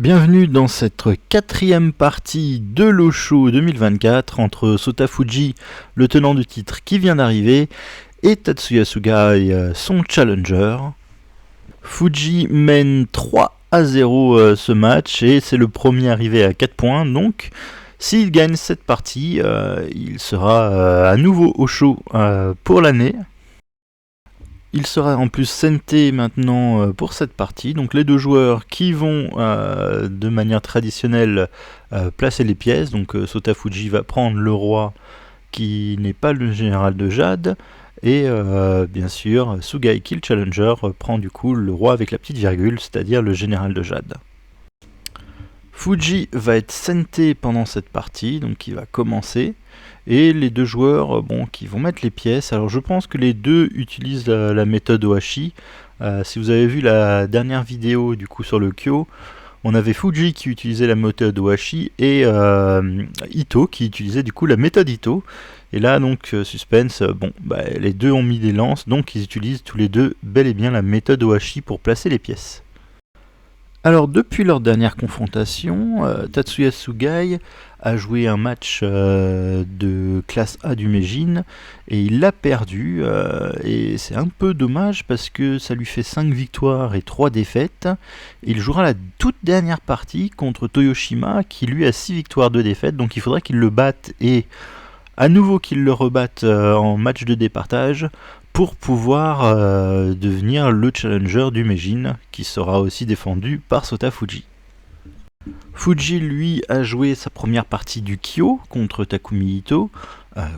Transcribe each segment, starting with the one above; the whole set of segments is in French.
Bienvenue dans cette quatrième partie de l'Osho 2024 entre Sotafuji, le tenant du titre qui vient d'arriver, et Tatsuya Sugai, son challenger. Fuji mène 3-0 ce match et c'est le premier arrivé à 4 points, donc s'il gagne cette partie, il sera à nouveau Osho pour l'année. Il sera en plus senté maintenant pour cette partie, donc les deux joueurs qui vont de manière traditionnelle placer les pièces. Donc Sotafuji va prendre le roi qui n'est pas le général de Jade, et bien sûr Sugai qui le challenger prend du coup le roi avec la petite virgule, c'est-à-dire le général de Jade. Fuji va être senté pendant cette partie, donc il va commencer. Et les deux joueurs qui vont mettre les pièces, alors je pense que les deux utilisent la méthode Ohashi. Si vous avez vu la dernière vidéo du coup sur le Kyo, on avait Fuji qui utilisait la méthode Ohashi et Ito qui utilisait du coup la méthode Ito. Et là donc suspense, les deux ont mis des lances, donc ils utilisent tous les deux bel et bien la méthode Ohashi pour placer les pièces. Alors depuis leur dernière confrontation, Tatsuya Sugai a joué un match de classe A du Meijin et il l'a perdu, et c'est un peu dommage parce que ça lui fait 5 victoires et 3 défaites. Il jouera la toute dernière partie contre Toyoshima qui lui a 6 victoires, 2 défaites, donc il faudrait qu'il le batte et à nouveau qu'il le rebatte en match de départage pour pouvoir devenir le challenger du Meijin, qui sera aussi défendu par Sotafuji. Fuji, lui, a joué sa première partie du Kyo contre Takumi Ito,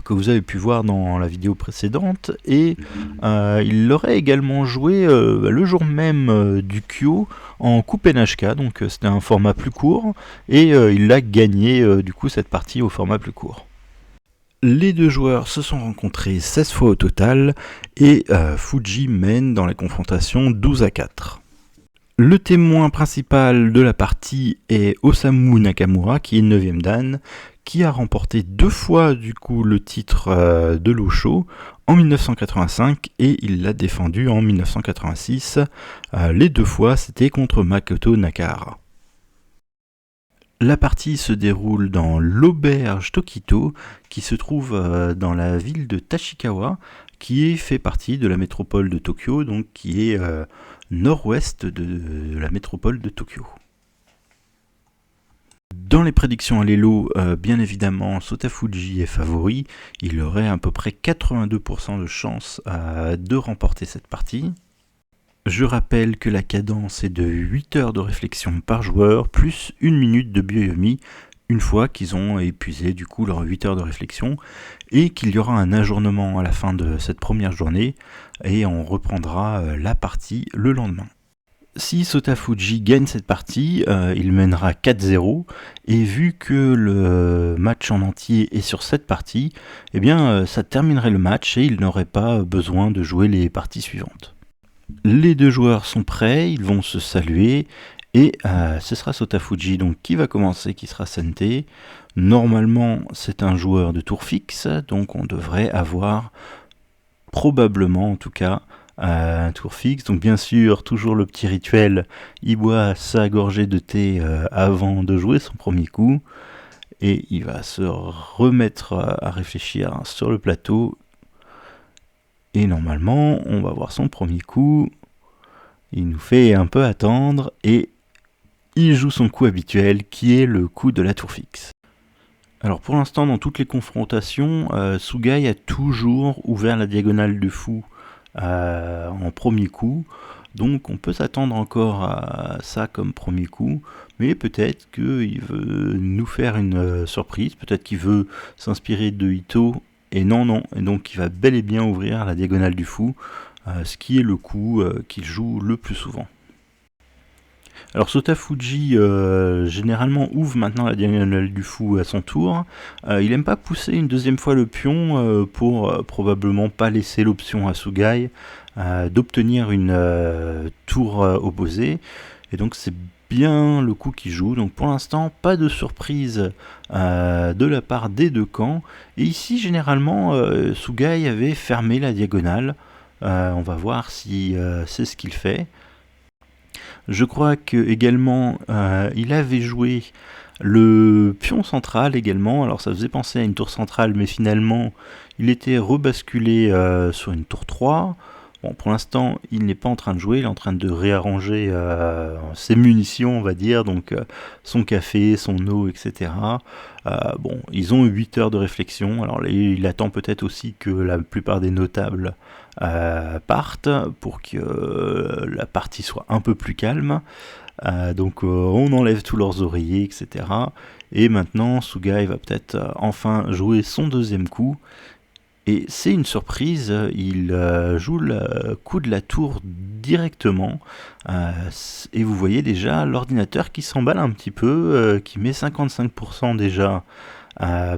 que vous avez pu voir dans la vidéo précédente, et il l'aurait également joué le jour même du Kyo en Coupe NHK, donc c'était un format plus court, et il a gagné du coup cette partie au format plus court. Les deux joueurs se sont rencontrés 16 fois au total et Fuji mène dans les confrontations 12-4. Le témoin principal de la partie est Osamu Nakamura qui est 9ème dan, qui a remporté 2 fois du coup le titre de l'Osho en 1985 et il l'a défendu en 1986. Les 2 fois c'était contre Makoto Nakahara. La partie se déroule dans l'auberge Tokito, qui se trouve dans la ville de Tachikawa, qui fait partie de la métropole de Tokyo, donc qui est nord-ouest de la métropole de Tokyo. Dans les prédictions à l'Elo, bien évidemment, Sotafuji est favori. Il aurait à peu près 82% de chance de remporter cette partie. Je rappelle que la cadence est de 8 heures de réflexion par joueur, plus 1 minute de byoyomi, une fois qu'ils ont épuisé du coup leurs 8 heures de réflexion, et qu'il y aura un ajournement à la fin de cette première journée, et on reprendra la partie le lendemain. Si Sotafuji gagne cette partie, il mènera 4-0, et vu que le match en entier est sur cette partie, eh bien ça terminerait le match et il n'aurait pas besoin de jouer les parties suivantes. Les deux joueurs sont prêts, ils vont se saluer et ce sera Sotafuji donc qui va commencer, qui sera senté. Normalement c'est un joueur de tour fixe, donc on devrait avoir probablement en tout cas un tour fixe. Donc bien sûr toujours le petit rituel, il boit sa gorgée de thé avant de jouer son premier coup et il va se remettre à réfléchir sur le plateau. Et normalement, on va voir son premier coup. Il nous fait un peu attendre et il joue son coup habituel qui est le coup de la tour fixe. Alors pour l'instant, dans toutes les confrontations, Sugai a toujours ouvert la diagonale de fou en premier coup. Donc on peut s'attendre encore à ça comme premier coup. Mais peut-être qu'il veut nous faire une surprise. Peut-être qu'il veut s'inspirer de Ito. Et non, et donc il va bel et bien ouvrir la diagonale du fou, ce qui est le coup qu'il joue le plus souvent. Alors Sotafuji généralement ouvre maintenant la diagonale du fou à son tour. Il n'aime pas pousser une deuxième fois le pion pour probablement pas laisser l'option à Sugai d'obtenir une tour opposée. Et donc c'est bien le coup qu'il joue, donc pour l'instant pas de surprise de la part des deux camps, et ici généralement Sugai avait fermé la diagonale, on va voir si c'est ce qu'il fait. Je crois que également il avait joué le pion central également, alors ça faisait penser à une tour centrale, mais finalement il était rebasculé sur une tour 3. Bon, pour l'instant, il n'est pas en train de jouer, il est en train de réarranger ses munitions, on va dire, donc son café, son eau, etc. Bon, ils ont 8 heures de réflexion, alors il attend peut-être aussi que la plupart des notables partent pour que la partie soit un peu plus calme. Donc on enlève tous leurs oreillers, etc. Et maintenant, Sugai va peut-être enfin jouer son deuxième coup. Et c'est une surprise, il joue le coup de la tour directement. Et vous voyez déjà l'ordinateur qui s'emballe un petit peu, qui met 55% déjà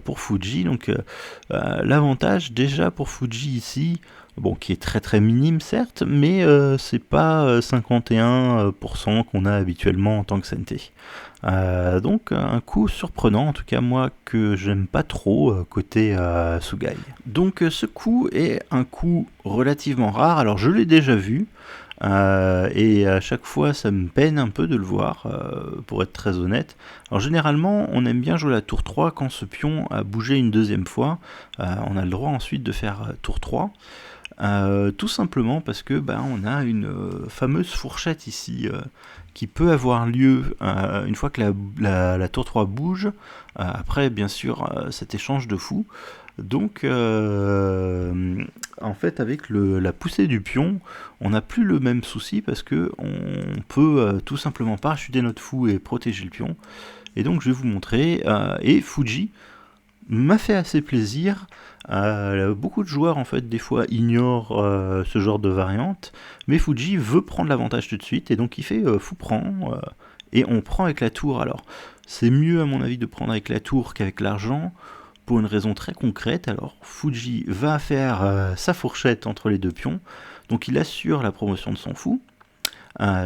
pour Fuji. Donc l'avantage déjà pour Fuji ici, bon, qui est très très minime certes, mais c'est pas 51% qu'on a habituellement en tant que CNT. Donc un coup surprenant, en tout cas moi que j'aime pas trop côté Sugai. Donc ce coup est un coup relativement rare, alors je l'ai déjà vu, et à chaque fois ça me peine un peu de le voir, pour être très honnête. Alors généralement on aime bien jouer la tour 3 quand ce pion a bougé une deuxième fois, on a le droit ensuite de faire tour 3. Tout simplement parce que on a une fameuse fourchette ici qui peut avoir lieu une fois que la tour 3 bouge, après bien sûr cet échange de fou. Donc en fait avec la poussée du pion on n'a plus le même souci parce que on peut tout simplement parachuter notre fou et protéger le pion. Et donc je vais vous montrer, et Fuji m'a fait assez plaisir. Beaucoup de joueurs en fait des fois ignorent ce genre de variante, mais Fuji veut prendre l'avantage tout de suite et donc il fait fou prend, et on prend avec la tour. Alors c'est mieux à mon avis de prendre avec la tour qu'avec l'argent pour une raison très concrète. Alors Fuji va faire sa fourchette entre les deux pions, donc il assure la promotion de son fou.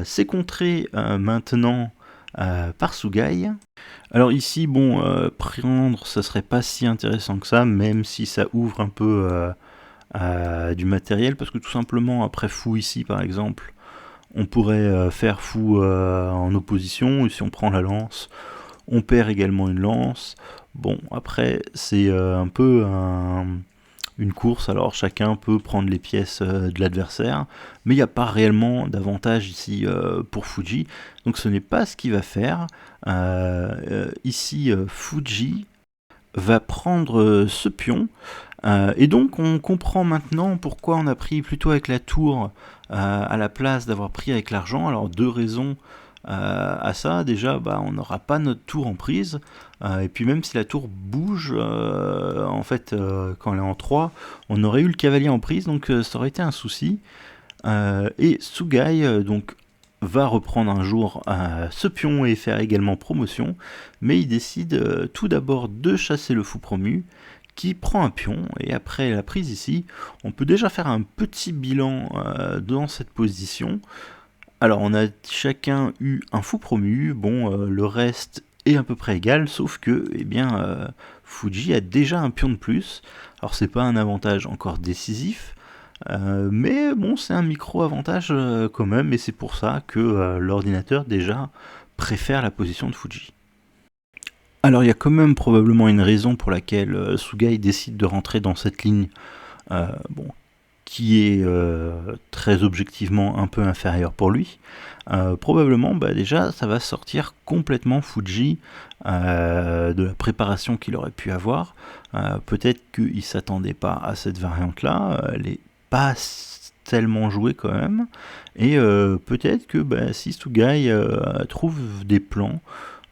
C'est contré maintenant par Sugai. Alors ici, bon, prendre, ça serait pas si intéressant que ça, même si ça ouvre un peu du matériel, parce que tout simplement, après fou ici, par exemple, on pourrait faire fou en opposition, et si on prend la lance, on perd également une lance. Bon, après, c'est un peu une course, alors chacun peut prendre les pièces de l'adversaire, mais il n'y a pas réellement d'avantage ici pour Fuji, donc ce n'est pas ce qu'il va faire. Ici, Fuji va prendre ce pion, et donc on comprend maintenant pourquoi on a pris plutôt avec la tour à la place d'avoir pris avec l'argent. Alors deux raisons à ça. Déjà, on n'aura pas notre tour en prise, et puis même si la tour bouge, en fait quand elle est en 3, on aurait eu le cavalier en prise, donc ça aurait été un souci. Et Sugai donc va reprendre un jour ce pion et faire également promotion, mais il décide tout d'abord de chasser le fou promu, qui prend un pion, et après la prise ici, on peut déjà faire un petit bilan dans cette position. Alors on a chacun eu un fou promu, bon le reste est à peu près égal, sauf que Fuji a déjà un pion de plus. Alors c'est pas un avantage encore décisif, mais bon c'est un micro-avantage quand même, et c'est pour ça que l'ordinateur déjà préfère la position de Fuji. Alors il y a quand même probablement une raison pour laquelle Sugai décide de rentrer dans cette ligne, bon, qui est très objectivement un peu inférieur pour lui. Probablement déjà ça va sortir complètement Fuji de la préparation qu'il aurait pu avoir. Peut-être qu'il ne s'attendait pas à cette variante là, elle n'est pas tellement jouée quand même, et peut-être que si Sugai trouve des plans,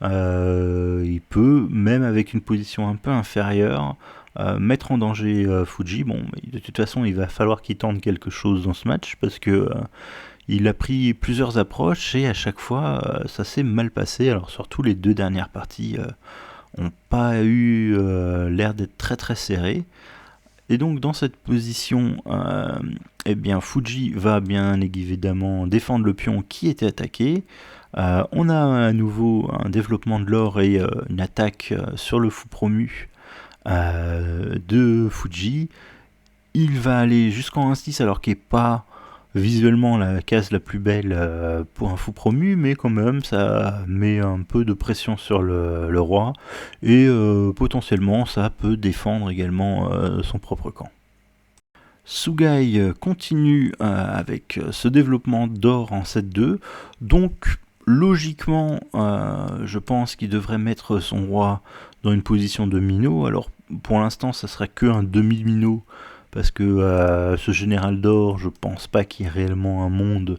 il peut, même avec une position un peu inférieure, mettre en danger Fuji. Bon, de toute façon, il va falloir qu'il tente quelque chose dans ce match, parce que il a pris plusieurs approches, et à chaque fois, ça s'est mal passé. Alors surtout les deux dernières parties n'ont pas eu l'air d'être très très serrées. Et donc dans cette position, Fuji va bien évidemment défendre le pion qui était attaqué. On a à nouveau un développement de l'or et une attaque sur le fou promu de Fuji. Il va aller jusqu'en 1-6 alors qu'il n'est pas visuellement la case la plus belle pour un fou promu, mais quand même ça met un peu de pression sur le roi, et potentiellement ça peut défendre également son propre camp. Sugai continue avec ce développement d'or en 7-2, donc logiquement je pense qu'il devrait mettre son roi dans une position de minot. Alors pour l'instant ça sera que un demi-minot, parce que ce général d'or, je pense pas qu'il y ait réellement un monde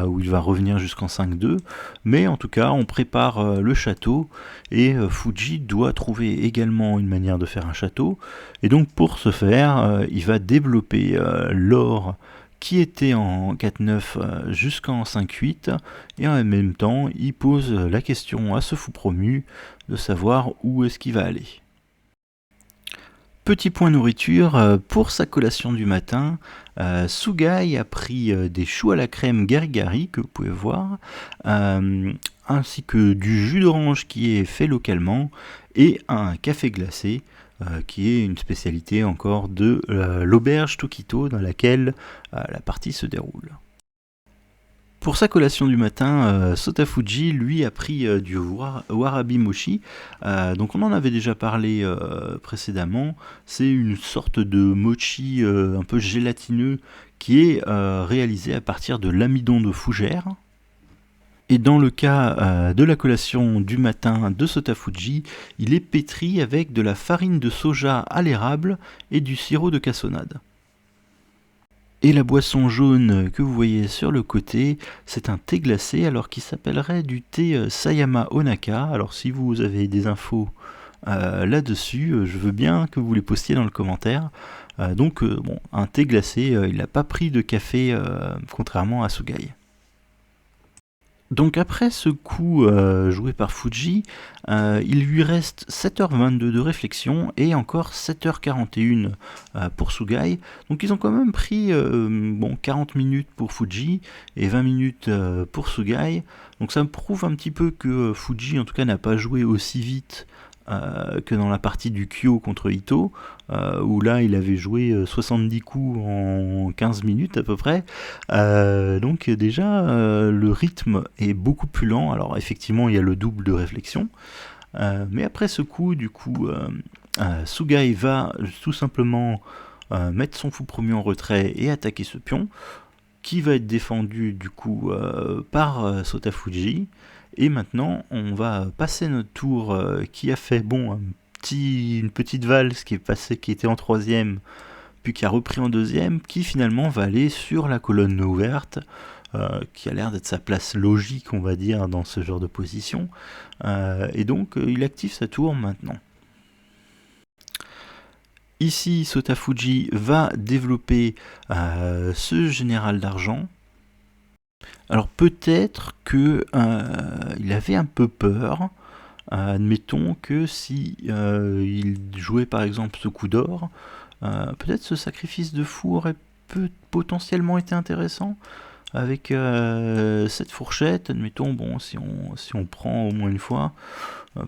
où il va revenir jusqu'en 5-2, mais en tout cas on prépare le château, et Fuji doit trouver également une manière de faire un château, et donc pour ce faire il va développer l'or qui était en 4-9 jusqu'en 5-8, et en même temps il pose la question à ce fou promu de savoir où est-ce qu'il va aller. Petit point nourriture, pour sa collation du matin, Sugai a pris des choux à la crème gari-gari, que vous pouvez voir, ainsi que du jus d'orange qui est fait localement, et un café glacé, qui est une spécialité encore de l'auberge Tokito, dans laquelle la partie se déroule. Pour sa collation du matin, Sotafuji, lui, a pris du warabi mochi. Donc on en avait déjà parlé précédemment. C'est une sorte de mochi un peu gélatineux qui est réalisé à partir de l'amidon de fougère. Et dans le cas de la collation du matin de Sotafuji, il est pétri avec de la farine de soja à l'érable et du sirop de cassonade. Et la boisson jaune que vous voyez sur le côté, c'est un thé glacé, alors qui s'appellerait du thé Sayama Onaka. Alors si vous avez des infos là-dessus, je veux bien que vous les postiez dans le commentaire. Donc bon, un thé glacé, il n'a pas pris de café, contrairement à Sugai. Donc après ce coup joué par Fuji, il lui reste 7h22 de réflexion et encore 7h41 pour Sugai. Donc ils ont quand même pris 40 minutes pour Fuji et 20 minutes pour Sugai. Donc ça me prouve un petit peu que Fuji en tout cas n'a pas joué aussi vite que dans la partie du Kyo contre Ito, où là il avait joué 70 coups en 15 minutes à peu près. Donc déjà le rythme est beaucoup plus lent. Alors effectivement il y a le double de réflexion, mais après ce coup, du coup, Sugai va tout simplement mettre son fou premier en retrait et attaquer ce pion, qui va être défendu du coup par Sotafuji. Et maintenant, on va passer notre tour qui a fait une petite valse qui était en troisième, puis qui a repris en deuxième, qui finalement va aller sur la colonne ouverte, qui a l'air d'être sa place logique, on va dire, dans ce genre de position. Et donc, il active sa tour maintenant. Ici, Sotafuji va développer ce général d'argent. Alors peut-être que il avait un peu peur. Admettons que si il jouait par exemple ce coup d'or, peut-être ce sacrifice de fou aurait potentiellement été intéressant. Avec cette fourchette, admettons, si on prend au moins une fois,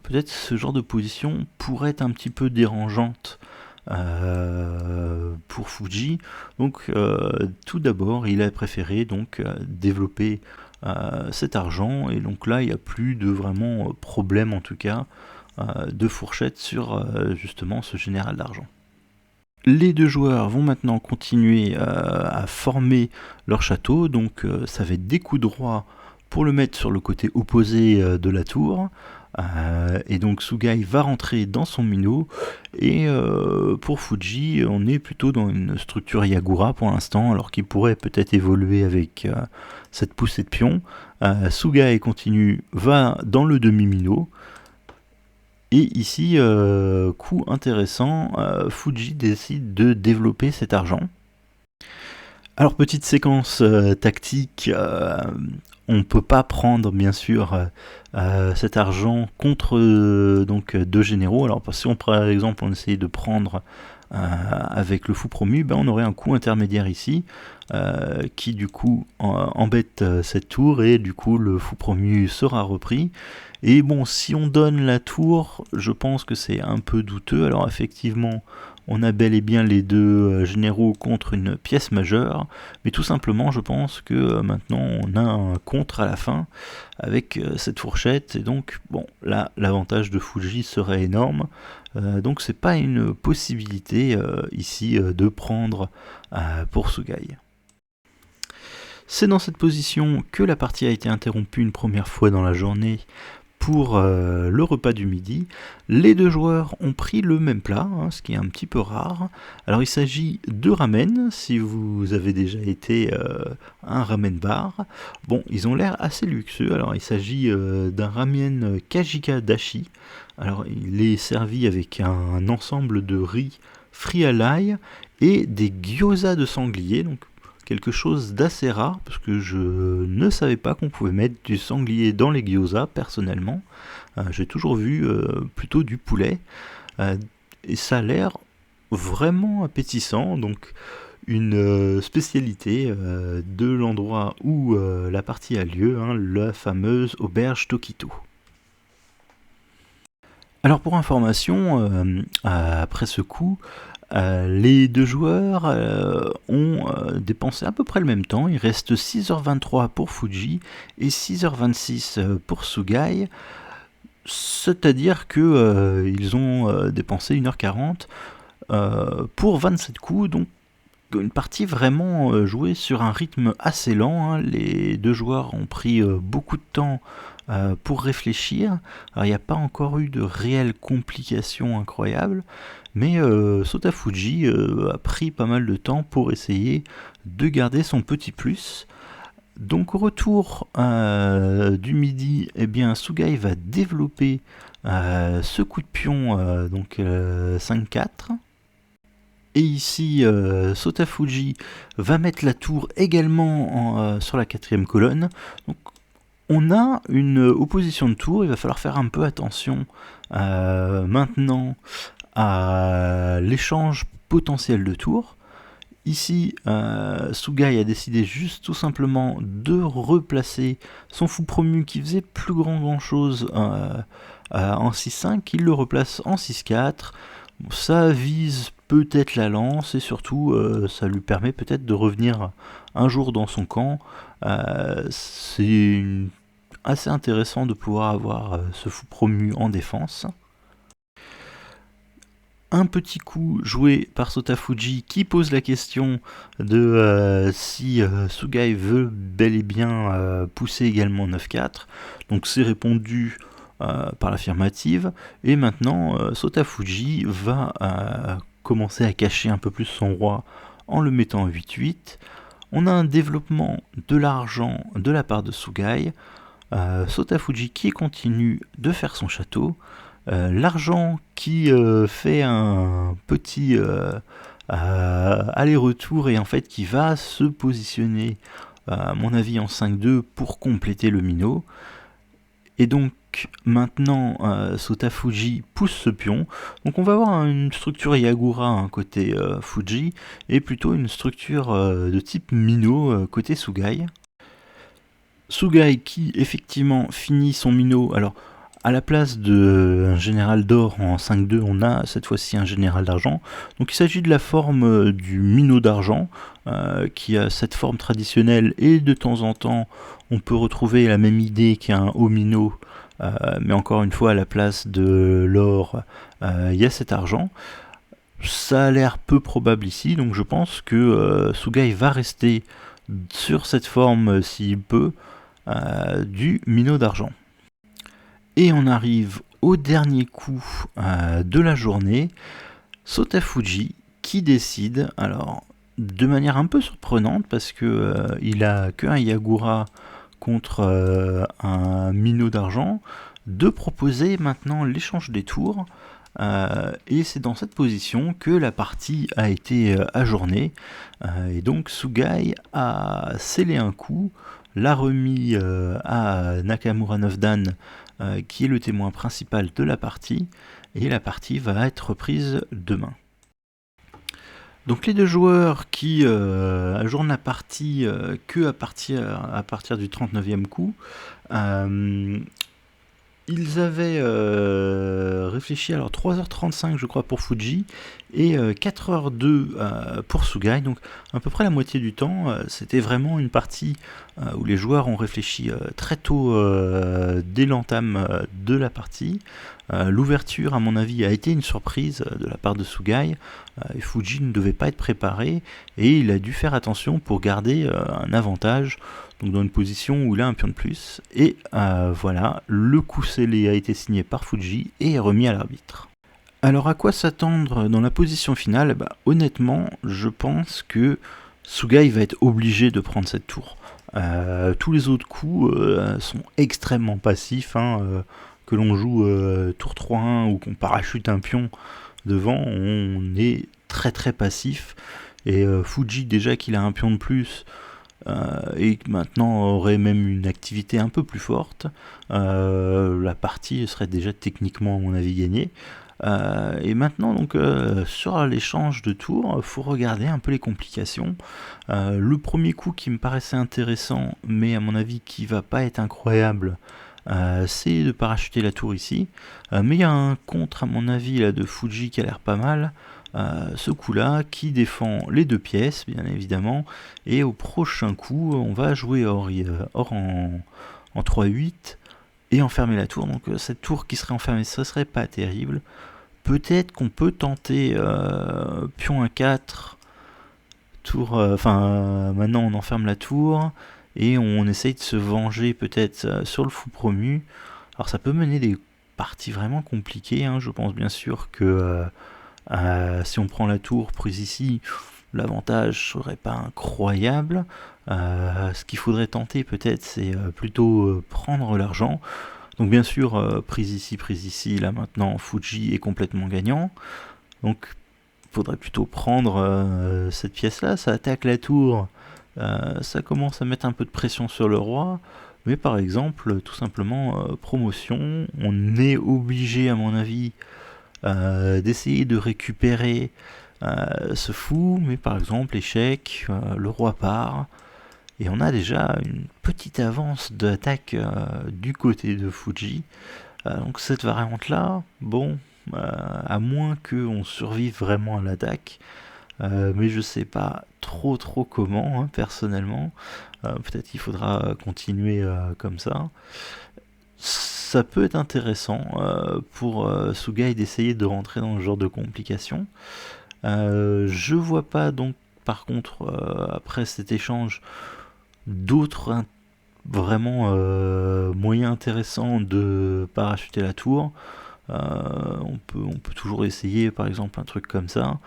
peut-être ce genre de position pourrait être un petit peu dérangeante pour Fuji. Donc tout d'abord il a préféré donc développer cet argent, et donc là il n'y a plus de vraiment problème en tout cas de fourchette sur justement ce général d'argent. Les deux joueurs vont maintenant continuer à former leur château, donc ça va être des coups droits pour le mettre sur le côté opposé de la tour. Et donc Sugai va rentrer dans son minot, et pour Fuji on est plutôt dans une structure Yagura pour l'instant, alors qu'il pourrait peut-être évoluer avec cette poussée de pion. Sugai continue, va dans le demi-minot, et ici coup intéressant, Fuji décide de développer cet argent. Alors petite séquence tactique, on ne peut pas prendre bien sûr cet argent contre donc deux généraux. Alors si on par exemple on essayait de prendre avec le fou promu, on aurait un coup intermédiaire ici qui du coup embête cette tour, et du coup le fou promu sera repris. Et bon, si on donne la tour, je pense que c'est un peu douteux. Alors effectivement on a bel et bien les deux généraux contre une pièce majeure, mais tout simplement je pense que maintenant on a un contre à la fin avec cette fourchette, et donc bon là l'avantage de Fuji serait énorme, donc c'est pas une possibilité ici de prendre pour Sugai. C'est dans cette position que la partie a été interrompue une première fois dans la journée pour le repas du midi. Les deux joueurs ont pris le même plat, hein, ce qui est un petit peu rare. Alors il s'agit de ramen, si vous avez déjà été à un ramen bar. Bon, ils ont l'air assez luxueux. Alors il s'agit d'un ramen Kajika Dashi. Alors il est servi avec un ensemble de riz frit à l'ail et des gyoza de sanglier, donc quelque chose d'assez rare, parce que je ne savais pas qu'on pouvait mettre du sanglier dans les gyoza, personnellement. J'ai toujours vu plutôt du poulet, et ça a l'air vraiment appétissant, donc une spécialité de l'endroit où la partie a lieu, hein, la fameuse auberge Tokito. Alors pour information, après ce coup, les deux joueurs ont dépensé à peu près le même temps. Il reste 6h23 pour Fuji et 6h26 pour Sugai. C'est-à-dire que ils ont dépensé 1h40 pour 27 coups. Donc une partie vraiment jouée sur un rythme assez lent, hein. Les deux joueurs ont pris beaucoup de temps pour réfléchir. Alors il n'y a pas encore eu de réelles complications incroyables, mais Sotafuji a pris pas mal de temps pour essayer de garder son petit plus. Donc au retour du midi, eh bien, Sugai va développer ce coup de pion, donc 5-4. Et ici, Sotafuji va mettre la tour également sur la 4e colonne. Donc on a une opposition de tour, il va falloir faire un peu attention maintenant à l'échange potentiel de tours. Ici, Sugai a décidé juste tout simplement de replacer son fou promu qui faisait plus grand chose en 6-5, il le replace en 6-4. Ça vise peut-être la lance, et surtout ça lui permet peut-être de revenir un jour dans son camp. C'est assez intéressant de pouvoir avoir ce fou promu en défense. Un petit coup joué par Sotafuji qui pose la question de si Sugai veut bel et bien pousser également 9-4. Donc c'est répondu par l'affirmative, et maintenant Sotafuji va commencer à cacher un peu plus son roi en le mettant en 8-8. On a un développement de l'argent de la part de Sugai, Sotafuji qui continue de faire son château, l'argent qui fait un petit aller-retour, et en fait qui va se positionner à mon avis en 5-2 pour compléter le minot. Et donc maintenant Sotafuji pousse ce pion, donc on va avoir une structure Yagura côté Fuji, et plutôt une structure de type minot côté Sugai. Sugai qui effectivement finit son minot. Alors à la place d'un général d'or en 5-2, on a cette fois-ci un général d'argent. Donc il s'agit de la forme du minot d'argent, qui a cette forme traditionnelle, et de temps en temps on peut retrouver la même idée qu'un haut minot, mais encore une fois à la place de l'or, il y a cet argent. Ça a l'air peu probable ici, donc je pense que Sugai va rester sur cette forme s'il peut, du minot d'argent. Et on arrive au dernier coup de la journée, Sotafuji qui décide, alors de manière un peu surprenante, parce que il a qu'un Yagura contre un minot d'argent, de proposer maintenant l'échange des tours, et c'est dans cette position que la partie a été ajournée, et donc Sugai a scellé un coup, l'a remis à Nakamura 9 Dan, qui est le témoin principal de la partie, et la partie va être reprise demain. Donc les deux joueurs qui ajournent la partie que à partir du 39e coup, Ils avaient réfléchi, alors 3h35 je crois pour Fuji, et 4h02 pour Sugai, donc à peu près la moitié du temps. C'était vraiment une partie où les joueurs ont réfléchi très tôt dès l'entame de la partie. L'ouverture, à mon avis, a été une surprise de la part de Sugai, et Fuji ne devait pas être préparé, et il a dû faire attention pour garder un avantage, donc dans une position où il a un pion de plus. Et voilà, le coup scellé a été signé par Fuji et est remis à l'arbitre. Alors à quoi s'attendre dans la position finale? Honnêtement, je pense que Sugai va être obligé de prendre cette tour. Tous les autres coups sont extrêmement passifs, que l'on joue tour 3-1 ou qu'on parachute un pion devant, on est très très passif. Et Fuji, déjà qu'il a un pion de plus, et maintenant aurait même une activité un peu plus forte, la partie serait déjà techniquement à mon avis gagnée. Et maintenant donc sur l'échange de tours, faut regarder un peu les complications. Le premier coup qui me paraissait intéressant, mais à mon avis qui va pas être incroyable, c'est de parachuter la tour ici. Mais il y a un contre à mon avis là de Fuji qui a l'air pas mal. Ce coup-là qui défend les deux pièces, bien évidemment, et au prochain coup, on va jouer or en 3-8 et enfermer la tour. Donc cette tour qui serait enfermée, ce serait pas terrible. Peut-être qu'on peut tenter pion 1-4, tour. Maintenant on enferme la tour et on essaye de se venger peut-être sur le fou promu. Alors ça peut mener des parties vraiment compliquées. Je pense bien sûr que si on prend la tour prise ici, l'avantage serait pas incroyable. Ce qu'il faudrait tenter peut-être, c'est plutôt prendre l'argent. Donc bien sûr, prise ici, là maintenant, Fuji est complètement gagnant. Donc il faudrait plutôt prendre cette pièce-là, ça attaque la tour, ça commence à mettre un peu de pression sur le roi. Mais par exemple, tout simplement, promotion, on est obligé à mon avis d'essayer de récupérer ce fou, mais par exemple échec, le roi part, et on a déjà une petite avance d'attaque du côté de Fuji. Donc cette variante là, bon, à moins qu'on survive vraiment à l'attaque, mais je sais pas trop comment, personnellement. Peut-être qu'il faudra continuer comme ça. Ça peut être intéressant pour Sugai d'essayer de rentrer dans ce genre de complications. Je vois pas donc par contre après cet échange d'autres vraiment moyens intéressants de parachuter la tour. On peut toujours essayer par exemple un truc comme ça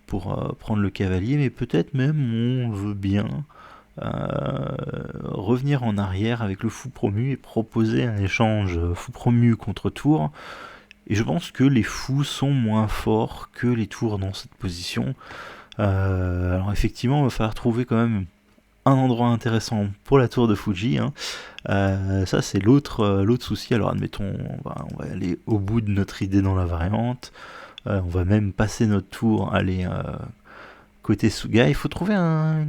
pour prendre le cavalier, mais peut-être même on veut bien revenir en arrière avec le fou promu et proposer un échange fou promu contre tour. Et je pense que les fous sont moins forts que les tours dans cette position. Alors effectivement, il va falloir trouver quand même un endroit intéressant pour la tour de Fuji. Ça c'est l'autre souci. Alors admettons, on va aller au bout de notre idée dans la variante. On va même passer notre tour, aller côté Sugai. Il faut trouver un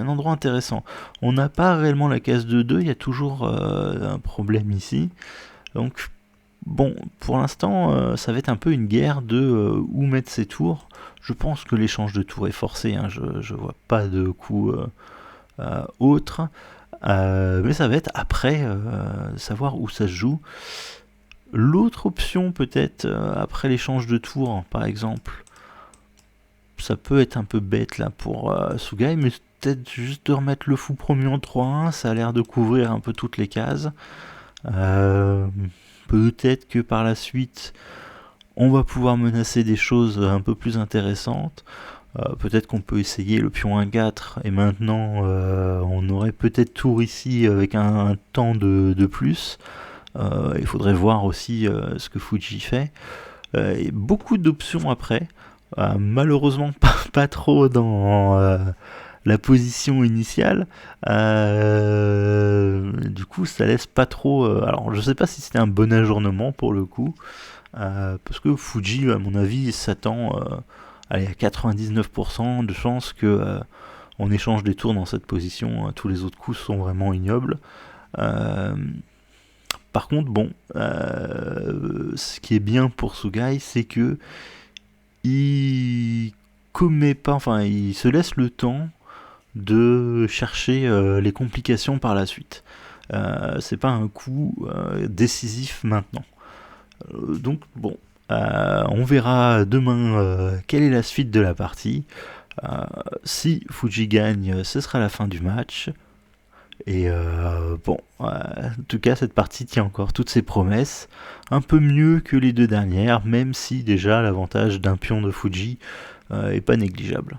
endroit intéressant. On n'a pas réellement la case de 2, il y a toujours un problème ici. Donc bon, pour l'instant, ça va être un peu une guerre de où mettre ses tours. Je pense que l'échange de tours est forcé, je vois pas de coup autre. Mais ça va être après savoir où ça se joue. L'autre option peut-être après l'échange de tours, par exemple, ça peut être un peu bête là pour Sugai, mais peut-être juste de remettre le fou promu en 3-1, ça a l'air de couvrir un peu toutes les cases. Peut-être que par la suite, on va pouvoir menacer des choses un peu plus intéressantes. Peut-être qu'on peut essayer le pion 1-4, et maintenant on aurait peut-être tour ici avec un temps de plus. Il faudrait voir aussi ce que Fuji fait. Et beaucoup d'options après. Malheureusement pas trop dans la position initiale. Du coup ça laisse pas trop... alors je sais pas si c'était un bon ajournement pour le coup. Parce que Fuji à mon avis s'attend à 99% de chances que on échange des tours dans cette position. Tous les autres coups sont vraiment ignobles. Par contre, bon, ce qui est bien pour Sugai, c'est que il commet pas, enfin, il se laisse le temps de chercher les complications par la suite. C'est pas un coup décisif maintenant. Donc bon, on verra demain quelle est la suite de la partie. Si Fuji gagne, ce sera la fin du match. Et bon, en tout cas, cette partie tient encore toutes ses promesses. Un peu mieux que les deux dernières, même si déjà l'avantage d'un pion de Fuji est pas négligeable.